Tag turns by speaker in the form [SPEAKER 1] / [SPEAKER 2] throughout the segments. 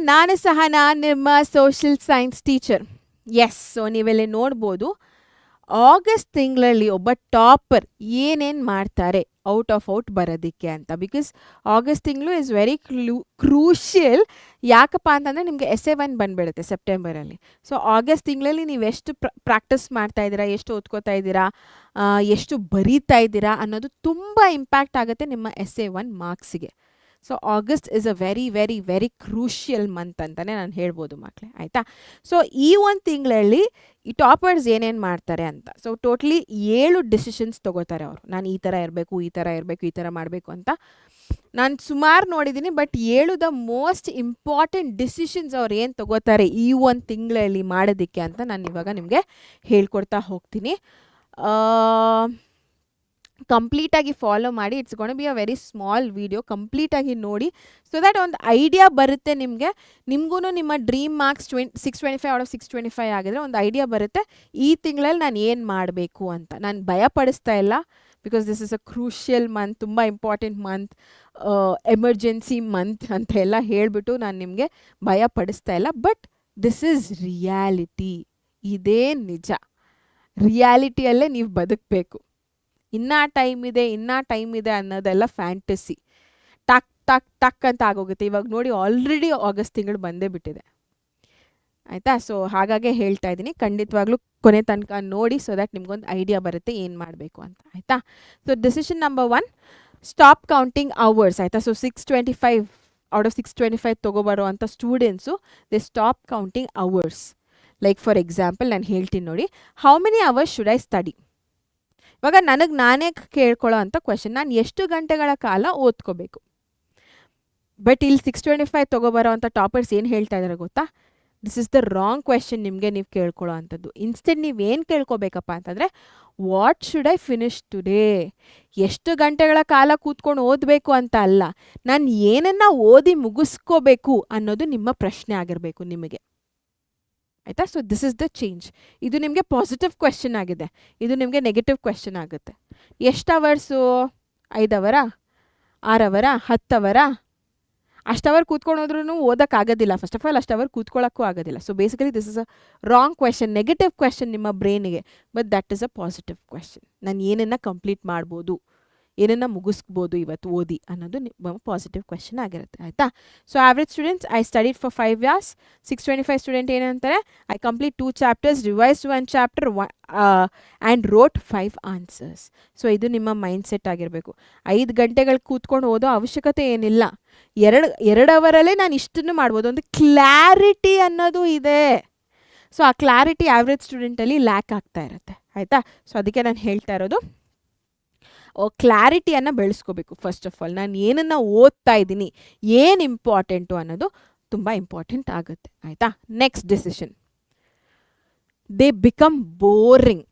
[SPEAKER 1] ನಾನು ಸಹನಾ ನಿಮ್ಮ social science teacher. Yes, so ನೀವೆಲ್ಲಿ ನೋಡ್ಬೋದು ಆಗಸ್ಟ್ ತಿಂಗಳಲ್ಲಿ ಒಬ್ಬ ಟಾಪರ್ ಏನೇನು ಮಾಡ್ತಾರೆ ಔಟ್ ಆಫ್ ಔಟ್ ಬರೋದಕ್ಕೆ ಅಂತ. ಬಿಕಾಸ್ ಆಗಸ್ಟ್ ತಿಂಗಳು ಇಸ್ ವೆರಿ ಕ್ರೂಷಿಯಲ್. ಯಾಕಪ್ಪ ಅಂತಂದರೆ ನಿಮಗೆ ಎಸ್ಸೆ 1 ಬಂದುಬಿಡುತ್ತೆ ಸೆಪ್ಟೆಂಬರಲ್ಲಿ. ಸೊ ಆಗಸ್ಟ್ ತಿಂಗಳಲ್ಲಿ ನೀವು ಎಷ್ಟು ಪ್ರಾಕ್ಟೀಸ್ ಮಾಡ್ತಾ ಇದ್ದೀರಾ, ಎಷ್ಟು ಓದ್ಕೋತಾ ಇದ್ದೀರಾ, ಎಷ್ಟು ಬರೀತಾ ಇದ್ದೀರಾ ಅನ್ನೋದು ತುಂಬ ಇಂಪ್ಯಾಕ್ಟ್ ಆಗುತ್ತೆ ನಿಮ್ಮ ಎಸ್ಸೆ 1 ಮಾರ್ಕ್ಸಿಗೆ. So August is a very very very crucial month ಅಂತಲೇ ನಾನು ಹೇಳ್ಬೋದು ಮಕ್ಕಳೇ, ಆಯಿತಾ. ಸೊ ಈ ಒಂದು ತಿಂಗಳಲ್ಲಿ ಈ ಟಾಪರ್ಸ್ ಏನೇನು ಮಾಡ್ತಾರೆ ಅಂತ. ಸೊ ಟೋಟ್ಲಿ 7 ಡಿಸಿಷನ್ಸ್ ತೊಗೋತಾರೆ ಅವರು. ನಾನು ಈ ಥರ ಇರಬೇಕು, ಈ ಥರ ಇರಬೇಕು, ಈ ಥರ ಮಾಡಬೇಕು ಅಂತ. ನಾನು ಸುಮಾರು ನೋಡಿದ್ದೀನಿ, but 7 the most important decisions ಅವ್ರು ಏನು ತೊಗೋತಾರೆ ಈ ಒಂದು ತಿಂಗಳಲ್ಲಿ ಮಾಡೋದಕ್ಕೆ ಅಂತ ನಾನು ಇವಾಗ ನಿಮಗೆ ಹೇಳ್ಕೊಡ್ತಾ ಹೋಗ್ತೀನಿ. ಕಂಪ್ಲೀಟಾಗಿ ಫಾಲೋ ಮಾಡಿ. It's gonna be a very small video. ಕಂಪ್ಲೀಟಾಗಿ ನೋಡಿ, ಸೊ ದ್ಯಾಟ್ ಒಂದು ಐಡಿಯಾ ಬರುತ್ತೆ ನಿಮಗೆ. ನಿಮಗೂ ನಿಮ್ಮ ಡ್ರೀಮ್ ಮಾರ್ಕ್ಸ್ 625 ಔಟ್ ಆಫ್ 625 ಆಗಿದ್ರೆ ಒಂದು ಐಡಿಯಾ ಬರುತ್ತೆ ಈ ತಿಂಗಳಲ್ಲಿ ನಾನು ಏನು ಮಾಡಬೇಕು ಅಂತ. ನಾನು ಭಯಪಡಿಸ್ತಾ ಇಲ್ಲ, because this is a crucial month, ತುಂಬ ಇಂಪಾರ್ಟೆಂಟ್ ಮಂತ್, ಎಮರ್ಜೆನ್ಸಿ ಮಂತ್ ಅಂತ ಎಲ್ಲ ಹೇಳಿಬಿಟ್ಟು ನಾನು ನಿಮಗೆ ಭಯಪಡಿಸ್ತಾ ಇಲ್ಲ. But this is reality. ಇದೇ ನಿಜ. ರಿಯಾಲಿಟಿಯಲ್ಲೇ ನೀವು ಬದುಕಬೇಕು. ಇನ್ನೂ ಟೈಮ್ ಇದೆ ಅನ್ನೋದೆಲ್ಲ ಫ್ಯಾಂಟಸಿ. ಟಕ್ ಟಕ್ ಟಕ್ ಅಂತ ಆಗೋಗುತ್ತೆ. ಇವಾಗ ನೋಡಿ ಆಲ್ರೆಡಿ ಆಗಸ್ಟ್ ತಿಂಗಳು ಬಂದೇ ಬಿಟ್ಟಿದೆ, ಆಯಿತಾ. ಸೊ ಹಾಗಾಗಿ ಹೇಳ್ತಾ ಇದ್ದೀನಿ, ಖಂಡಿತವಾಗ್ಲೂ ಕೊನೆ ತನಕ ನೋಡಿ, ಸೊ ದ್ಯಾಟ್ ನಿಮ್ಗೊಂದು ಐಡಿಯಾ ಬರುತ್ತೆ ಏನು ಮಾಡಬೇಕು ಅಂತ, ಆಯಿತಾ. So decision number 1, stop counting hours, ಆಯಿತಾ. ಸೊ 625 ಔಟ್ ಆಫ್ 625 ತೊಗೊಬರೋ ಅಂಥ students they stop counting hours. Like for example ನಾನು ಹೇಳ್ತೀನಿ ನೋಡಿ, how many hours should I study. ಇವಾಗ ನಾನೇ ಕೇಳ್ಕೊಳ್ಳೋ ಅಂಥ ಕ್ವೆಶನ್, ನಾನು ಎಷ್ಟು ಗಂಟೆಗಳ ಕಾಲ ಓದ್ಕೋಬೇಕು. ಬಟ್ ಇಲ್ಲಿ 625 ತೊಗೊಬರೋ ಅಂಥ ಟಾಪರ್ಸ್ ಏನು ಹೇಳ್ತಾ ಇದ್ದಾರೆ ಗೊತ್ತಾ? This is the wrong question ನಿಮಗೆ ನೀವು ಕೇಳ್ಕೊಳ್ಳೋ ಅಂಥದ್ದು. ಇನ್ಸ್ಟೆಡ್ ನೀವು ಏನು ಕೇಳ್ಕೊಬೇಕಪ್ಪ ಅಂತಂದರೆ, what should I finish today. ಎಷ್ಟು ಗಂಟೆಗಳ ಕಾಲ ಕೂತ್ಕೊಂಡು ಓದಬೇಕು ಅಂತ ಅಲ್ಲ, ನಾನು ಏನನ್ನು ಓದಿ ಮುಗಿಸ್ಕೋಬೇಕು ಅನ್ನೋದು ನಿಮ್ಮ ಪ್ರಶ್ನೆ ಆಗಿರಬೇಕು ನಿಮಗೆ, ಆಯಿತಾ. So this is the change. ಇದು ನಿಮಗೆ ಪಾಸಿಟಿವ್ ಕ್ವೆಶನ್ ಆಗಿದೆ, ಇದು ನಿಮಗೆ ನೆಗೆಟಿವ್ ಕ್ವೆಶನ್ ಆಗುತ್ತೆ. ಎಷ್ಟು ಅವರ್ಸು? 5 ಅವರಾ, 6 ಅವರಾ, 10 ಅವರಾ? ಅಷ್ಟು ಅವರ್ ಕೂತ್ಕೊಂಡೋದ್ರೂ ಓದೋಕ್ಕಾಗೋದಿಲ್ಲ. ಫಸ್ಟ್ ಆಫ್ ಆಲ್ ಅಷ್ಟು ಅವರ್ ಕೂತ್ಕೊಳ್ಳೋಕ್ಕೂ ಆಗೋದಿಲ್ಲ. So basically this is a wrong question, negative question ನಿಮ್ಮ ಬ್ರೈನಿಗೆ. But that is a positive question. ನಾನು ಏನನ್ನು ಕಂಪ್ಲೀಟ್ ಮಾಡ್ಬೋದು, ಏನನ್ನು ಮುಗಿಸ್ಬೋದು ಇವತ್ತು ಓದಿ ಅನ್ನೋದು ಪಾಸಿಟಿವ್ ಕ್ವೆಶನ್ ಆಗಿರುತ್ತೆ, ಆಯಿತಾ. So average students, I studied for 5 years. 625 student ಏನಂತಾರೆ, I complete 2 chapters, revised 1 chapter and rote 5 answers. So ಇದು ನಿಮ್ಮ ಮೈಂಡ್ ಸೆಟ್ ಆಗಿರಬೇಕು. 5 ಗಂಟೆಗಳು ಕೂತ್ಕೊಂಡು ಓದೋ ಅವಶ್ಯಕತೆ ಏನಿಲ್ಲ. 2 ಅವರಲ್ಲೇ ನಾನು ಇಷ್ಟನ್ನು ಮಾಡ್ಬೋದು. ಒಂದು ಕ್ಲಾರಿಟಿ ಅನ್ನೋದು ಇದೆ. ಸೊ ಆ ಕ್ಲಾರಿಟಿ ಆವ್ರೇಜ್ ಸ್ಟೂಡೆಂಟಲ್ಲಿ ಲ್ಯಾಕ್ ಆಗ್ತಾ ಇರುತ್ತೆ, ಆಯಿತಾ. ಸೊ ಅದಕ್ಕೆ ನಾನು ಹೇಳ್ತಾ ಇರೋದು, ಕ್ಲಾರಿಟಿಯನ್ನು ಬೆಳೆಸ್ಕೋಬೇಕು. ಫಸ್ಟ್ ಆಫ್ ಆಲ್ ನಾನು ಏನನ್ನು ಓದ್ತಾ ಇದ್ದೀನಿ, ಏನು ಇಂಪಾರ್ಟೆಂಟು ಅನ್ನೋದು ತುಂಬ ಇಂಪಾರ್ಟೆಂಟ್ ಆಗುತ್ತೆ, ಆಯಿತಾ. Next decision, they become boring.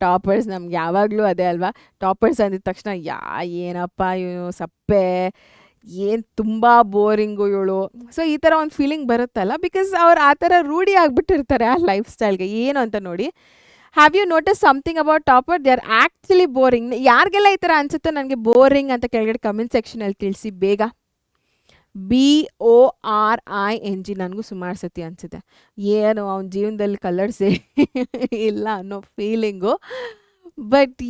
[SPEAKER 1] Toppers ನಮ್ಗೆ ಯಾವಾಗಲೂ ಅದೇ ಅಲ್ವಾ. ಟಾಪರ್ಸ್ ಅಂದಿದ ತಕ್ಷಣ ಏನಪ್ಪ ಇವನು ಸಪ್ಪೆ, ಏನು ತುಂಬ ಬೋರಿಂಗು ಇವಳು. ಸೊ ಈ ಥರ ಒಂದು ಫೀಲಿಂಗ್ ಬರುತ್ತಲ್ಲ, ಬಿಕಾಸ್ ಅವ್ರು ಆ ಥರ ರೂಢಿ ಆಗಿಬಿಟ್ಟಿರ್ತಾರೆ ಆ ಲೈಫ್ ಸ್ಟೈಲ್ಗೆ. ಏನು ಅಂತ ನೋಡಿ, have you notice something about topper? They are actually boring. ಯಾರಿಗೆಲ್ಲ ಈ ಥರ ಅನಿಸುತ್ತೆ ನನಗೆ ಬೋರಿಂಗ್ ಅಂತ ಕೆಳಗಡೆ ಕಮೆಂಟ್ ಸೆಕ್ಷನಲ್ಲಿ ತಿಳಿಸಿ ಬೇಗ. BORING ನನಗೂ ಸುಮಾರು ಸತಿ ಅನಿಸುತ್ತೆ, ಏನು ಅವನ ಜೀವನದಲ್ಲಿ ಕಲರ್ಸೇ ಇಲ್ಲ ಅನ್ನೋ ಫೀಲಿಂಗು. ಬಟ್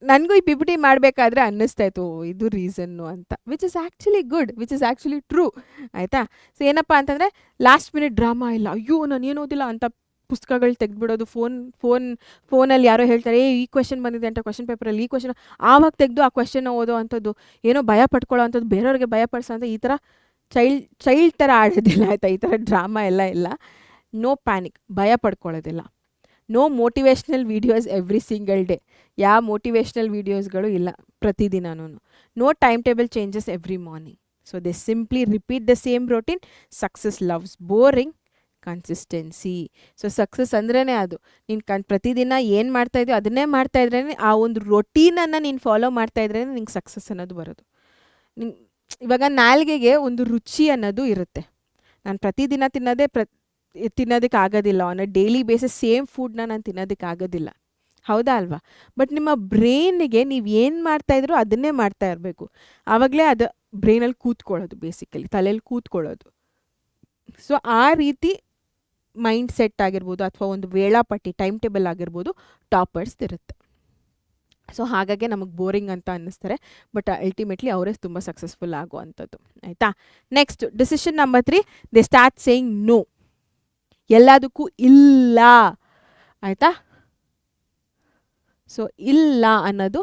[SPEAKER 1] ನನಗೂ ಈ PPT ಮಾಡಬೇಕಾದ್ರೆ ಅನ್ನಿಸ್ತಾಯಿತ್ತು ಇದು ರೀಸನ್ನು ಅಂತ, which is actually good, which is actually true, ಆಯಿತಾ. ಸೊ ಏನಪ್ಪ ಅಂತಂದರೆ ಲಾಸ್ಟ್ ಮಿನಿಟ್ ಡ್ರಾಮಾ ಇಲ್ಲ, ಅಯ್ಯೋ ನಾನು ಏನು ಓದಿಲ್ಲ ಅಂತ ಪುಸ್ತಕಗಳು ತೆಗೆದುಬಿಡೋದು. ಫೋನಲ್ಲಿ ಯಾರೋ ಹೇಳ್ತಾರೆ, ಈ ಕ್ವೆಶನ್ ಬಂದಿದೆ ಅಂತ ಕ್ವೆಶನ್ ಪೇಪರಲ್ಲಿ, ಈ ಕ್ವೆಶನ್ ಆವಾಗ ತೆಗೆದು ಆ ಕ್ವೆಶನ್ನ ಓದೋ ಅಂಥದ್ದು, ಏನೋ ಭಯ ಪಡ್ಕೊಳ್ಳೋ ಅಂಥದ್ದು, ಬೇರೆಯವ್ರಿಗೆ ಭಯ ಪಡಿಸೋ ಅಂತ ಈ ಥರ ಚೈಲ್ಡ್ ಥರ ಆಡೋದಿಲ್ಲ, ಆಯಿತಾ. ಈ ಥರ ಡ್ರಾಮಾ ಎಲ್ಲ ಇಲ್ಲ. ನೋ ಪ್ಯಾನಿಕ್, ಭಯ ಪಡ್ಕೊಳ್ಳೋದಿಲ್ಲ. No motivational videos every single day. ಯಾವ ಮೋಟಿವೇಶ್ನಲ್ ವೀಡಿಯೋಸ್ಗಳು ಇಲ್ಲ ಪ್ರತಿದಿನನೂ. No time table changes every morning. So they simply repeat the same routine. Success loves boring consistency. So success ಅಂದ್ರೇ ಅದು, ನೀನು ಪ್ರತಿದಿನ ಏನು ಮಾಡ್ತಾಯಿದ್ಯೋ ಅದನ್ನೇ ಮಾಡ್ತಾಯಿದ್ರೇ, ಆ ಒಂದು ರೊಟೀನನ್ನು ನೀನು ಫಾಲೋ ಮಾಡ್ತಾಯಿದ್ರೇ ನಿಂಗೆ ಸಕ್ಸಸ್ ಅನ್ನೋದು ಬರೋದು. ಇವಾಗ ನಾಲ್ಗೆಗೆ ಒಂದು ರುಚಿ ಅನ್ನೋದು ಇರುತ್ತೆ. ನಾನು ಪ್ರತಿದಿನ ತಿನ್ನೋದಕ್ಕೆ ಆಗೋದಿಲ್ಲ. On a daily basis same ಫುಡ್ನ ನಾನು ತಿನ್ನೋದಕ್ಕೆ ಆಗೋದಿಲ್ಲ, ಹೌದಾ ಅಲ್ವಾ? ಬಟ್ ನಿಮ್ಮ ಬ್ರೈನ್ಗೆ ನೀವು ಏನು ಮಾಡ್ತಾ ಇದ್ರೋ ಅದನ್ನೇ ಮಾಡ್ತಾ ಇರಬೇಕು. ಆವಾಗಲೇ ಅದು ಬ್ರೈನಲ್ಲಿ ಕೂತ್ಕೊಳ್ಳೋದು, ಬೇಸಿಕಲಿ ತಲೆಯಲ್ಲಿ ಕೂತ್ಕೊಳ್ಳೋದು. ಸೊ ಆ ರೀತಿ ಮೈಂಡ್ ಸೆಟ್ ಆಗಿರ್ಬೋದು ಅಥವಾ ಒಂದು ವೇಳಾಪಟ್ಟಿ ಟೈಮ್ ಟೇಬಲ್ ಆಗಿರ್ಬೋದು ಟಾಪರ್ಸ್ ಇರುತ್ತೆ. ಸೊ ಹಾಗಾಗಿ ನಮಗೆ ಬೋರಿಂಗ್ ಅಂತ ಅನ್ನಿಸ್ತಾರೆ, ಬಟ್ ಅಲ್ಟಿಮೇಟ್ಲಿ ಅವರೇ ತುಂಬ ಸಕ್ಸಸ್ಫುಲ್ ಆಗುವಂಥದ್ದು. ಆಯಿತಾ? Next decision number 3, they start saying no. ಎಲ್ಲದಕ್ಕೂ ಇಲ್ಲ. ಆಯಿತಾ? ಸೊ ಇಲ್ಲ ಅನ್ನೋದು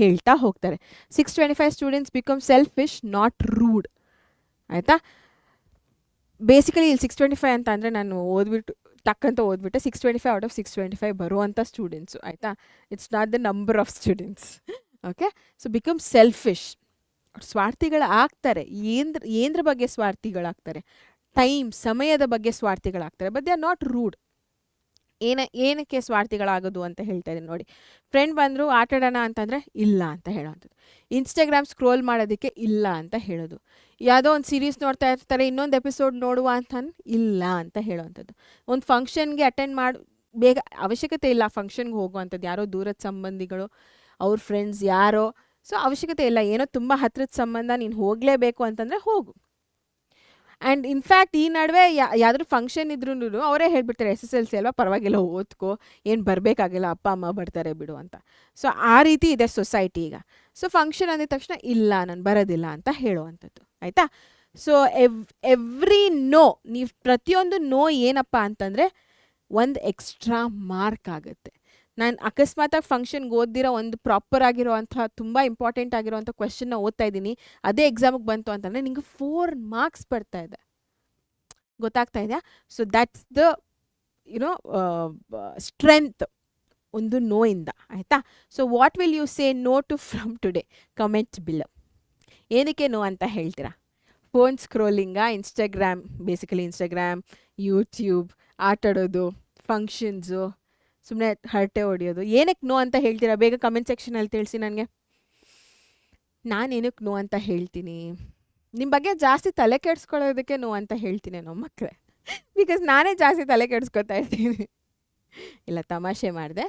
[SPEAKER 1] ಹೇಳ್ತಾ ಹೋಗ್ತಾರೆ. 625 students become selfish not rude. ಆಯಿತಾ? ಬೇಸಿಕಲಿ ಇಲ್ಲಿ 625 ಅಂತ ಅಂದರೆ ನಾನು ಓದ್ಬಿಟ್ಟು ಟಕ್ಕಂತ ಓದ್ಬಿಟ್ಟೆ 625 ಔಟ್ ಆಫ್ 625 ಬರುವಂಥ ಸ್ಟೂಡೆಂಟ್ಸು. ಆಯಿತಾ? It's not the number of students. Okay? So become selfish. ಸ್ವಾರ್ಥಿಗಳಾಗ್ತಾರೆ. ಏನ್ರ ಬಗ್ಗೆ ಸ್ವಾರ್ಥಿಗಳಾಗ್ತಾರೆ? ಸಮಯದ ಬಗ್ಗೆ ಸ್ವಾರ್ಥಿಗಳಾಗ್ತಾರೆ. But they are not rude. ಏನಕ್ಕೆ ಸ್ವಾರ್ಥಿಗಳಾಗೋದು ಅಂತ ಹೇಳ್ತಾ ಇದ್ದೀನಿ ನೋಡಿ. ಫ್ರೆಂಡ್ ಬಂದರು ಆಟಾಡೋಣ ಅಂತಂದರೆ ಇಲ್ಲ ಅಂತ ಹೇಳೋವಂಥದ್ದು. ಇನ್ಸ್ಟಾಗ್ರಾಮ್ ಸ್ಕ್ರೋಲ್ ಮಾಡೋದಕ್ಕೆ ಇಲ್ಲ ಅಂತ ಹೇಳೋದು. ಯಾವುದೋ ಒಂದು ಸೀರೀಸ್ ನೋಡ್ತಾ ಇರ್ತಾರೆ, ಇನ್ನೊಂದು ಎಪಿಸೋಡ್ ನೋಡುವ ಅಂತ ಇಲ್ಲ ಅಂತ ಹೇಳೋವಂಥದ್ದು. ಒಂದು ಫಂಕ್ಷನ್ಗೆ ಅಟೆಂಡ್ ಬೇಗ ಅವಶ್ಯಕತೆ ಇಲ್ಲ ಫಂಕ್ಷನ್ಗೆ ಹೋಗುವಂಥದ್ದು. ಯಾರೋ ದೂರದ ಸಂಬಂಧಿಗಳು, ಅವ್ರ ಫ್ರೆಂಡ್ಸ್ ಯಾರೋ, ಸೊ ಅವಶ್ಯಕತೆ ಇಲ್ಲ. ಏನೋ ತುಂಬ ಹತ್ರದ ಸಂಬಂಧ, ನೀನು ಹೋಗಲೇಬೇಕು ಅಂತಂದರೆ ಹೋಗು. ಆ್ಯಂಡ್ ಇನ್ಫ್ಯಾಕ್ಟ್ ಈ ನಡುವೆ ಯಾವ್ದಾದ್ರು ಫಂಕ್ಷನ್ ಇದ್ರೂ ಅವರೇ ಹೇಳ್ಬಿಡ್ತಾರೆ, SSLC ಅಲ್ವಾ, ಪರವಾಗಿಲ್ಲ ಓದ್ಕೋ, ಏನು ಬರಬೇಕಾಗಿಲ್ಲ, ಅಪ್ಪ ಅಮ್ಮ ಬರ್ತಾರೆ ಬಿಡು ಅಂತ. ಸೊ ಆ ರೀತಿ ಇದೆ ಸೊಸೈಟಿ ಈಗ. ಸೊ ಫಂಕ್ಷನ್ ಅಂದಿದ ತಕ್ಷಣ ಇಲ್ಲ, ನಾನು ಬರೋದಿಲ್ಲ ಅಂತ ಹೇಳುವಂಥದ್ದು. ಆಯಿತಾ? ಸೊ ಎವ್ರಿ ನೋ, ನೀವು ಪ್ರತಿಯೊಂದು ನೋ ಏನಪ್ಪ ಅಂತಂದರೆ ಒಂದು ಎಕ್ಸ್ಟ್ರಾ ಮಾರ್ಕ್ ಆಗುತ್ತೆ. ನಾನು ಅಕಸ್ಮಾತಾಗಿ ಫಂಕ್ಷನ್ಗೆ ಓದಿರೋ ಒಂದು ಪ್ರಾಪರ್ ಆಗಿರೋವಂಥ ತುಂಬ ಇಂಪಾರ್ಟೆಂಟ್ ಆಗಿರೋವಂಥ ಕ್ವೆಶನ್ನ ಓದ್ತಾ ಇದ್ದೀನಿ, ಅದೇ ಎಕ್ಸಾಮಿಗೆ ಬಂತು ಅಂತಂದರೆ ನಿಂಗೆ 4 ಮಾರ್ಕ್ಸ್ ಬರ್ತಾ ಇದೆ. ಗೊತ್ತಾಗ್ತಾ ಇದೆಯಾ? ಸೊ ದ್ಯಾಟ್ಸ್ ದ ಸ್ಟ್ರೆಂತ್ ಒಂದು ನೋಯಿಂದ. ಆಯಿತಾ? So what will you say no to from today? Comment below. ಏನಕ್ಕೆ ನೋ ಅಂತ ಹೇಳ್ತೀರಾ? ಫೋನ್ ಸ್ಕ್ರೋಲಿಂಗಾ? ಬೇಸಿಕಲಿ ಇನ್ಸ್ಟಾಗ್ರಾಮ್, ಯೂಟ್ಯೂಬ್, ಆಟಾಡೋದು, ಫಂಕ್ಷನ್ಸು, ಸುಮ್ಮನೆ ಹರಟೆ ಹೊಡಿಯೋದು, ಏನಕ್ಕೆ ನೋ ಅಂತ ಹೇಳ್ತೀರಾ? ಬೇಗ ಕಮೆಂಟ್ ಸೆಕ್ಷನಲ್ಲಿ ತಿಳಿಸಿ ನನಗೆ. ನಾನೇನಕ್ಕೆ ನೋ ಅಂತ ಹೇಳ್ತೀನಿ? ನಿಮ್ಮ ಬಗ್ಗೆ ಜಾಸ್ತಿ ತಲೆ ಕೆಡಿಸ್ಕೊಳ್ಳೋದಕ್ಕೆ ನೋ ಅಂತ ಹೇಳ್ತೀನಿ ನಮ್ಮ ಮಕ್ಕಳೇ. ಬಿಕಾಸ್ ನಾನೇ ಜಾಸ್ತಿ ತಲೆ ಕೆಡಿಸ್ಕೊತಾ ಇರ್ತೀನಿ. ಇಲ್ಲ, ತಮಾಷೆ ಮಾಡಿದೆ.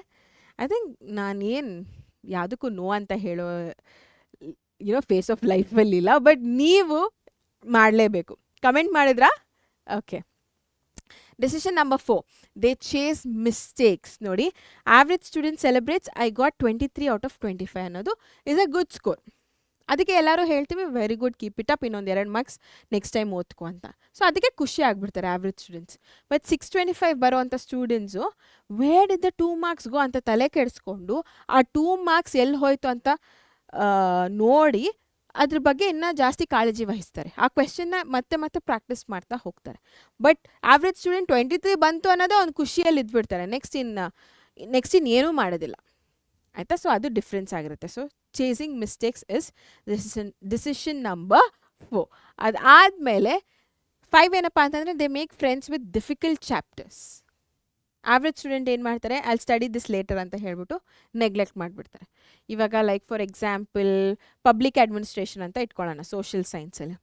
[SPEAKER 1] ಐ ಥಿಂಕ್ ನಾನೇನು ಯಾವುದಕ್ಕೂ ನೋ ಅಂತ ಹೇಳೋ ಫೇಸ್ ಆಫ್ ಲೈಫಲ್ಲಿ ಇಲ್ಲ. ಬಟ್ ನೀವು ಮಾಡಲೇಬೇಕು. ಕಮೆಂಟ್ ಮಾಡಿದ್ರಾ? Okay. Decision number 4, they chase mistakes. ನೋಡಿ, average student celebrates I got 23 out of 25 ಅನ್ನೋದು ಇಸ್ ಅ ಗುಡ್ ಸ್ಕೋರ್. ಅದಕ್ಕೆ ಎಲ್ಲರೂ ಹೇಳ್ತೀವಿ very good, keep it up, ಇನ್ನೊಂದು 2 ಮಾರ್ಕ್ಸ್ ನೆಕ್ಸ್ಟ್ ಟೈಮ್ ಓದ್ಕೊ ಅಂತ. ಸೊ ಅದಕ್ಕೆ ಖುಷಿ ಆಗಿಬಿಡ್ತಾರೆ ಆವ್ರೇಜ್ ಸ್ಟೂಡೆಂಟ್ಸ್. ಬಟ್ 625 ಬರೋವಂಥ students where did the 2 marks go ಅಂತ ತಲೆ ಕೆಡಿಸ್ಕೊಂಡು ಆ 2 ಮಾರ್ಕ್ಸ್ ಎಲ್ಲಿ ಹೋಯ್ತು ಅಂತ ನೋಡಿ ಅದ್ರ ಬಗ್ಗೆ ಇನ್ನೂ ಜಾಸ್ತಿ ಕಾಳಜಿ ವಹಿಸ್ತಾರೆ. ಆ ಕ್ವೆಶನ್ನ ಮತ್ತೆ ಮತ್ತೆ ಪ್ರಾಕ್ಟೀಸ್ ಮಾಡ್ತಾ ಹೋಗ್ತಾರೆ. ಬಟ್ ಆವ್ರೇಜ್ ಸ್ಟೂಡೆಂಟ್ 23 ಬಂತು ಅನ್ನೋದೇ ಒಂದು ಖುಷಿಯಲ್ಲಿ ಇದ್ಬಿಡ್ತಾರೆ. ನೆಕ್ಸ್ಟ್ ಏನೂ ಮಾಡೋದಿಲ್ಲ. ಆಯಿತಾ? ಸೊ ಅದು ಡಿಫ್ರೆನ್ಸ್ ಆಗಿರುತ್ತೆ. So chasing mistakes is decision number 4. ಅದಾದಮೇಲೆ 5 ಏನಪ್ಪ ಅಂತಂದರೆ they make friends with difficult chapters. Average student ಏನು ಮಾಡ್ತಾರೆ, ಐ ಸ್ಟಡಿ ದಿಸ್ ಲೇಟರ್ ಅಂತ ಹೇಳ್ಬಿಟ್ಟು ನೆಗ್ಲೆಕ್ಟ್ ಮಾಡಿಬಿಡ್ತಾರೆ. ಇವಾಗ like for example public administration ಅಂತ ಇಟ್ಕೊಳ್ಳೋಣ ಸೋಷಿಯಲ್ ಸೈನ್ಸಲ್ಲಿ,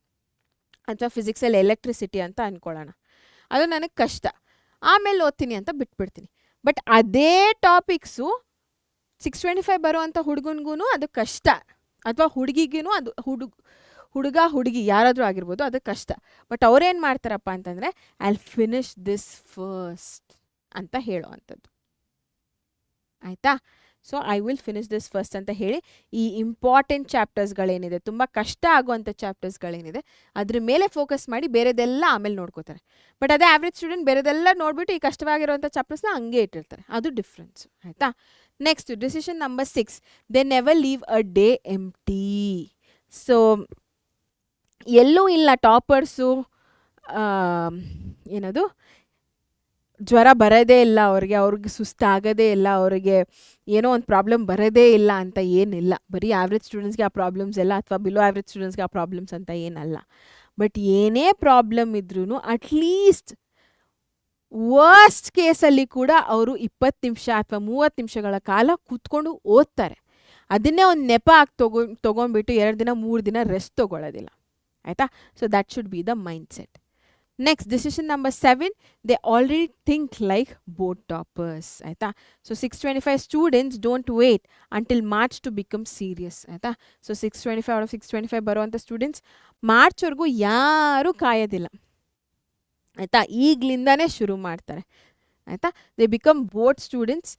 [SPEAKER 1] ಅಥವಾ ಫಿಸಿಕ್ಸಲ್ಲಿ ಎಲೆಕ್ಟ್ರಿಸಿಟಿ ಅಂತ ಅಂದ್ಕೊಳ್ಳೋಣ. ಅದು ನನಗೆ ಕಷ್ಟ, ಆಮೇಲೆ ಓದ್ತೀನಿ ಅಂತ ಬಿಟ್ಬಿಡ್ತೀನಿ. ಬಟ್ ಅದೇ ಟಾಪಿಕ್ಸು 625 ಬರೋವಂಥ ಹುಡುಗನಿಗೂ ಅದು ಕಷ್ಟ, ಅಥವಾ ಹುಡುಗಿಗೂ ಅದು ಹುಡುಗಿ ಯಾರಾದರೂ ಆಗಿರ್ಬೋದು, ಅದು ಕಷ್ಟ. ಬಟ್ ಅವ್ರೇನು ಮಾಡ್ತಾರಪ್ಪ ಅಂತಂದರೆ ಐ ಫಿನಿಶ್ ದಿಸ್ ಫಸ್ಟ್ ಅಂತ ಹೇಳೋವಂಥದ್ದು. ಆಯಿತಾ? So I will finish this first ಅಂತ ಹೇಳಿ ಈ ಇಂಪಾರ್ಟೆಂಟ್ ಚಾಪ್ಟರ್ಸ್ಗಳೇನಿದೆ, ತುಂಬ ಕಷ್ಟ ಆಗುವಂಥ ಚಾಪ್ಟರ್ಸ್ಗಳೇನಿದೆ ಅದ್ರ ಮೇಲೆ ಫೋಕಸ್ ಮಾಡಿ ಬೇರೆದೆಲ್ಲ ಆಮೇಲೆ ನೋಡ್ಕೋತಾರೆ. ಬಟ್ ಅದೇ ಆವ್ರೇಜ್ ಸ್ಟೂಡೆಂಟ್ ಬೇರೆದೆಲ್ಲ ನೋಡಿಬಿಟ್ಟು ಈ ಕಷ್ಟವಾಗಿರುವಂಥ ಚಾಪ್ಟರ್ಸ್ನ ಹಂಗೆ ಇಟ್ಟಿರ್ತಾರೆ. ಅದು ಡಿಫ್ರೆನ್ಸು. ಆಯಿತಾ? Next decision number 6, they never leave a day empty. So ಎಲ್ಲೂ ಇಲ್ಲ ಟಾಪರ್ಸು, ಏನದು ಜ್ವರ ಬರೋದೇ ಇಲ್ಲ ಅವ್ರಿಗೆ ಸುಸ್ತಾಗೋದೇ ಇಲ್ಲ, ಅವರಿಗೆ ಏನೋ ಒಂದು ಪ್ರಾಬ್ಲಮ್ ಬರೋದೇ ಇಲ್ಲ ಅಂತ ಏನಿಲ್ಲ. ಬರೀ ಆವ್ರೇಜ್ ಸ್ಟೂಡೆಂಟ್ಸ್ಗೆ ಆ ಪ್ರಾಬ್ಲಮ್ಸ್ ಎಲ್ಲ, ಅಥವಾ ಬಿಲೋ ಆವ್ರೇಜ್ ಸ್ಟೂಡೆಂಟ್ಸ್ಗೆ ಆ ಪ್ರಾಬ್ಲಮ್ಸ್ ಅಂತ ಏನಲ್ಲ. ಬಟ್ ಏನೇ ಪ್ರಾಬ್ಲಮ್ ಇದ್ರೂ ಅಟ್ಲೀಸ್ಟ್ ವರ್ಸ್ಟ್ ಕೇಸಲ್ಲಿ ಕೂಡ ಅವರು 20 ನಿಮಿಷ ಅಥವಾ 30 ನಿಮಿಷಗಳ ಕಾಲ ಕೂತ್ಕೊಂಡು ಓದ್ತಾರೆ. ಅದನ್ನೇ ಒಂದು ನೆಪ ಆಗಿ ತೊಗೊಂಡ್ಬಿಟ್ಟು 2 ದಿನ 3 ದಿನ ರೆಸ್ಟ್ ತೊಗೊಳ್ಳೋದಿಲ್ಲ. ಆಯಿತಾ? So that should be the mind set. Next decision number 7, they already think like board toppers ಆಯಿತಾ. So 625 students don't wait until March to become serious ಆಯಿತಾ. ಸೊ 625 ಔಟ್ ಆಫ್ 625 ಬರುವಂಥ ಸ್ಟೂಡೆಂಟ್ಸ್ ಮಾರ್ಚ್ವರೆಗೂ ಯಾರೂ ಕಾಯೋದಿಲ್ಲ ಆಯಿತಾ, ಈಗಲಿಂದನೇ ಶುರು ಮಾಡ್ತಾರೆ ಆಯಿತಾ. They become board students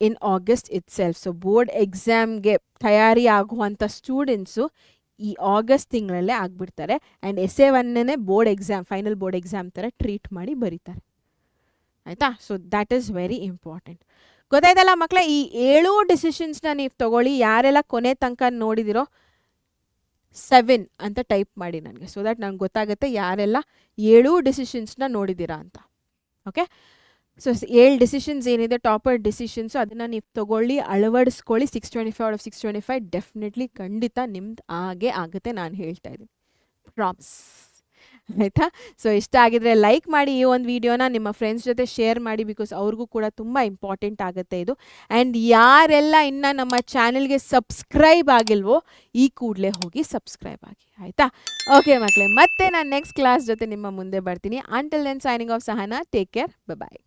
[SPEAKER 1] in August itself. So board ಎಕ್ಸಾಮ್ಗೆ ತಯಾರಿ ಆಗುವಂಥ ಸ್ಟೂಡೆಂಟ್ಸು ಈ ಆಗಸ್ಟ್ ತಿಂಗಳಲ್ಲೇ ಆಗಿಬಿಡ್ತಾರೆ. ಆ್ಯಂಡ್ ಎಸ್ಸೆ ಒನ್ನೇ board exam, final board exam ಥರ ಟ್ರೀಟ್ ಮಾಡಿ ಬರೀತಾರೆ ಆಯಿತಾ. So that is very important. ಗೊತ್ತಾಯ್ತಲ್ಲ ಮಕ್ಕಳೇ, ಈ 7 ಡಿಸಿಷನ್ಸ್ನ ನೀವು ತೊಗೊಳ್ಳಿ. ಯಾರೆಲ್ಲ ಕೊನೆ ತನಕ ನೋಡಿದಿರೋ 7 ಅಂತ ಟೈಪ್ ಮಾಡಿ ನನಗೆ, ಸೊ ದ್ಯಾಟ್ ನಂಗೆ ಗೊತ್ತಾಗುತ್ತೆ ಯಾರೆಲ್ಲ 7 ಡಿಸಿಷನ್ಸ್ನ ನೋಡಿದ್ದೀರಾ ಅಂತ. ಓಕೆ, ಸೊ 7 ಡಿಸಿಷನ್ಸ್ ಏನಿದೆ ಟಾಪರ್ ಡಿಸಿಷನ್ಸು, ಅದನ್ನು ನೀವು ತೊಗೊಳ್ಳಿ, ಅಳವಡಿಸ್ಕೊಳ್ಳಿ. 625 ಔಟ್ ಆಫ್ 625 ಡೆಫಿನೆಟ್ಲಿ ಖಂಡಿತ ನಿಮ್ದು ಆಗೇ ಆಗುತ್ತೆ, ನಾನು ಹೇಳ್ತಾ ಇದ್ದೀನಿ, ಪ್ರಾಮಿಸ್ ಆಯಿತಾ. ಸೊ ಇಷ್ಟ ಆಗಿದ್ರೆ ಲೈಕ್ ಮಾಡಿ ಈ ಒಂದು ವಿಡಿಯೋನ, ನಿಮ್ಮ ಫ್ರೆಂಡ್ಸ್ ಜೊತೆ ಶೇರ್ ಮಾಡಿ, ಬಿಕಾಸ್ ಅವ್ರಿಗೂ ಕೂಡ ತುಂಬ ಇಂಪಾರ್ಟೆಂಟ್ ಆಗುತ್ತೆ ಇದು. ಆ್ಯಂಡ್ ಯಾರೆಲ್ಲ ಇನ್ನು ನಮ್ಮ ಚಾನೆಲ್ಗೆ ಸಬ್ಸ್ಕ್ರೈಬ್ ಆಗಿಲ್ವೋ ಈ ಕೂಡಲೇ ಹೋಗಿ ಸಬ್ಸ್ಕ್ರೈಬ್ ಆಗಿ ಆಯಿತಾ. ಓಕೆ ಮಕ್ಕಳೇ, ಮತ್ತೆ ನಾನು ನೆಕ್ಸ್ಟ್ ಕ್ಲಾಸ್ ಜೊತೆ ನಿಮ್ಮ ಮುಂದೆ ಬರ್ತೀನಿ. Until then signing off Sahana, take care, ಬಾಯ್.